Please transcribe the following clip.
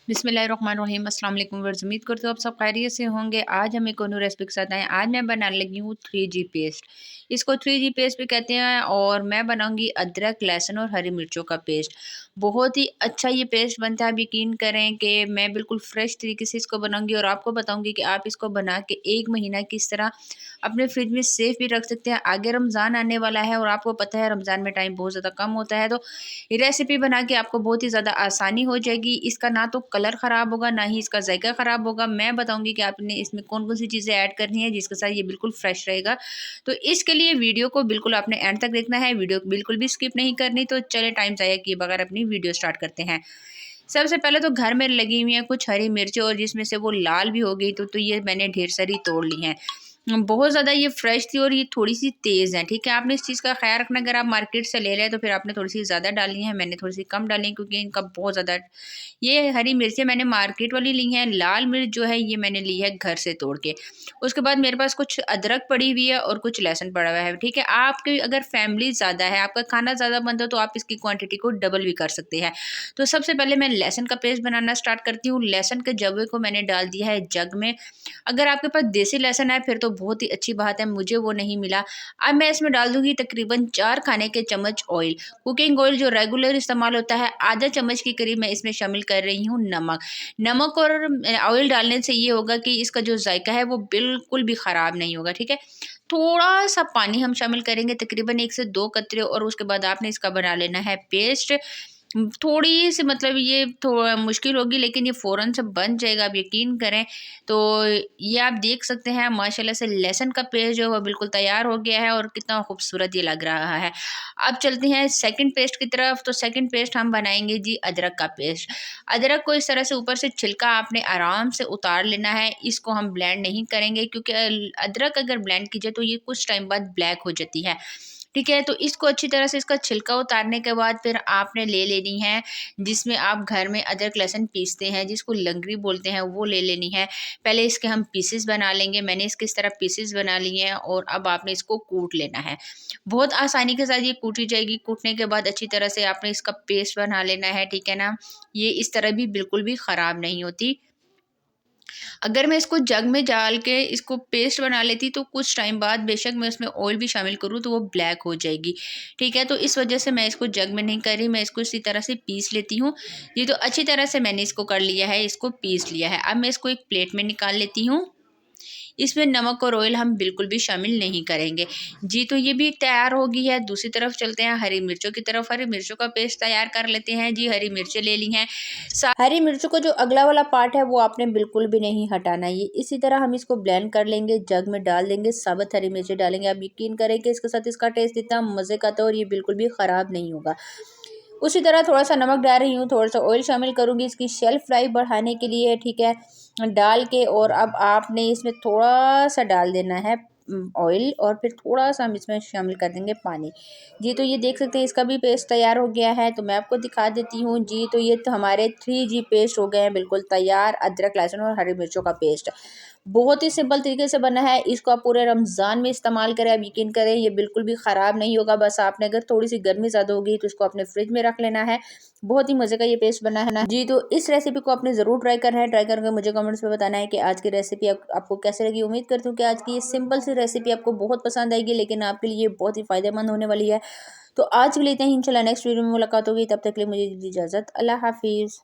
बिस्मिल्लाहिर्रहमानिर्रहीम अस्सलाम वालेकुम व्यूअर्स, उम्मीद करती हूँ आप सब खैरियत से होंगे। आज हम एक और न्यू रेसिपी के साथ आए। आज मैं बनाने लगी हूँ 3G पेस्ट। इसको 3G पेस्ट भी कहते हैं और मैं बनाऊंगी अदरक, लहसुन और हरी मिर्चों का पेस्ट। बहुत ही अच्छा ये पेस्ट बनता है। आप यकीन करें कि मैं बिल्कुल फ्रेश तरीके से इसको बनाऊंगी और आपको बताऊंगी कि आप इसको बना के 1 महीना किस तरह अपने फ्रिज में सेफ भी रख सकते हैं। आगे रमज़ान आने वाला है और आपको पता है रमज़ान में टाइम बहुत ज़्यादा कम होता है, तो ये रेसिपी बना के आपको बहुत ही ज़्यादा आसानी हो जाएगी। इसका ना तो कलर ख़राब होगा, ना ही इसका जायका ख़राब होगा। मैं बताऊंगी कि आपने इसमें कौन कौन सी चीज़ें ऐड करनी है जिसके साथ ये बिल्कुल फ्रेश रहेगा। तो इसके लिए वीडियो को बिल्कुल आपने एंड तक देखना है, वीडियो बिल्कुल भी स्किप नहीं करनी। तो चले टाइम ज़ाया किए बगैर अपनी वीडियो स्टार्ट करते हैं। सबसे पहले तो घर में लगी हुई हैं कुछ हरी मिर्चें और जिसमें से वो लाल भी हो गई, तो ये मैंने ढेर सारी तोड़ ली हैं। बहुत ज़्यादा ये फ्रेश थी और ये थोड़ी सी तेज़ है। ठीक है, आपने इस चीज़ का ख्याल रखना, अगर आप मार्केट से ले रहे हैं तो फिर आपने थोड़ी सी ज़्यादा डालनी है। मैंने थोड़ी सी कम डाली क्योंकि इनका बहुत ज़्यादा। ये हरी मिर्चें मैंने मार्केट वाली ली हैं। लाल मिर्च जो है ये मैंने ली है घर से तोड़ के। उसके बाद मेरे पास कुछ अदरक पड़ी हुई है और कुछ लहसुन पड़ा हुआ है। ठीक है, आपकी अगर फैमिली ज़्यादा है, आपका खाना ज़्यादा बनता है, तो आप इसकी क्वांटिटी को डबल भी कर सकते हैं। तो सबसे पहले मैं लहसुन का पेस्ट बनाना स्टार्ट करती हूँ। लहसुन के जवे को मैंने डाल दिया है जग में। अगर आपके पास देसी लहसुन है फिर तो बहुत ही अच्छी बात है, मुझे वो नहीं मिला। अब मैं इसमें डाल दूंगी तकरीबन 4 खाने के चम्मच ऑयल। कुकिंग ऑयल जो रेगुलर इस्तेमाल होता है, आधा चम्मच के करीब मैं इसमें शामिल कर रही हूँ नमक। नमक और ऑयल डालने से ये होगा कि इसका जो जायका है वो बिल्कुल भी ख़राब नहीं होगा। ठीक है, थोड़ा सा पानी हम शामिल करेंगे, तकरीबन 1 से 2 कतरे, और उसके बाद आपने इसका बना लेना है पेस्ट। थोड़ी सी मतलब ये थोड़ा मुश्किल होगी लेकिन ये फ़ौरन से बन जाएगा, आप यकीन करें। तो ये आप देख सकते हैं माशाल्लाह से लहसुन का पेस्ट जो है वो बिल्कुल तैयार हो गया है और कितना खूबसूरत ये लग रहा है। अब चलते हैं सेकंड पेस्ट की तरफ। तो सेकंड पेस्ट हम बनाएंगे जी अदरक का पेस्ट। अदरक को इस तरह से ऊपर से छिलका आपने आराम से उतार लेना है। इसको हम ब्लेंड नहीं करेंगे क्योंकि अदरक अगर ब्लेंड कीजिए तो ये कुछ टाइम बाद ब्लैक हो जाती है। ठीक है, तो इसको अच्छी तरह से इसका छिलका उतारने के बाद फिर आपने ले लेनी है, जिसमें आप घर में अदरक लहसुन पीसते हैं, जिसको लंगड़ी बोलते हैं, वो ले लेनी है। पहले इसके हम पीसेस बना लेंगे। मैंने इसके इस तरह पीसेस बना लिए हैं और अब आपने इसको कूट लेना है। बहुत आसानी के साथ ये कूटी जाएगी। कूटने के बाद अच्छी तरह से आपने इसका पेस्ट बना लेना है। ठीक है ना, ये इस तरह भी बिल्कुल भी ख़राब नहीं होती। अगर मैं इसको जग में डाल के इसको पेस्ट बना लेती तो कुछ टाइम बाद बेशक मैं उसमें ऑयल भी शामिल करूँ तो वो ब्लैक हो जाएगी। ठीक है, तो इस वजह से मैं इसको जग में नहीं कर रही, मैं इसको इसी तरह से पीस लेती हूँ। ये तो अच्छी तरह से मैंने इसको कर लिया है, इसको पीस लिया है। अब मैं इसको एक प्लेट में निकाल लेती हूँ। इसमें नमक और ऑयल हम बिल्कुल भी शामिल नहीं करेंगे जी। तो ये भी तैयार हो गई है। दूसरी तरफ चलते हैं हरी मिर्चों की तरफ। हरी मिर्चों का पेस्ट तैयार कर लेते हैं जी। हरी मिर्चें ले ली हैं। हरी मिर्चों का जो अगला वाला पार्ट है वो आपने बिल्कुल भी नहीं हटाना। ये इसी तरह हम इसको ब्लेंड कर लेंगे, जग में डाल देंगे, साबुत हरी मिर्चें डालेंगे। आप यकीन करें कि इसके साथ इसका टेस्ट इतना मज़े का था और ये बिल्कुल भी ख़राब नहीं होगा। उसी तरह थोड़ा सा नमक डाल रही हूँ, थोड़ा सा ऑयल शामिल करूँगी इसकी शेल्फ लाइफ बढ़ाने के लिए। ठीक है, डाल के और अब आपने इसमें थोड़ा सा डाल देना है ऑयल और फिर थोड़ा सा हम इसमें शामिल कर देंगे पानी जी। तो ये देख सकते हैं इसका भी पेस्ट तैयार हो गया है। तो मैं आपको दिखा देती हूँ जी। तो ये तो हमारे 3G पेस्ट हो गए हैं बिल्कुल तैयार। अदरक, लहसुन और हरी मिर्चों का पेस्ट बहुत ही सिंपल तरीके से बना है। इसको आप पूरे रमज़ान में इस्तेमाल करें, आप यकीन करें ये बिल्कुल भी ख़राब नहीं होगा। बस आपने अगर थोड़ी सी गर्मी ज़्यादा होगी तो इसको अपने फ्रिज में रख लेना है। बहुत ही मज़े का ये पेस्ट बना है ना जी। तो इस रेसिपी को आपने ज़रूर ट्राई करना है। ट्राई करके मुझे कमेंट्स में बताना है कि आज की रेसिपी आपको कैसे लगी। उम्मीद करती हूँ कि आज की ये सिंपल सी रेसिपी आपको बहुत पसंद आएगी, लेकिन आपके लिए बहुत ही फ़ायदेमंद होने वाली है। तो आज के लिए इतना ही, इंशाल्लाह नेक्स्ट वीडियो में मुलाकात होगी। तब तक के लिए मुझे दीजिए इजाज़त। अल्लाह हाफिज़।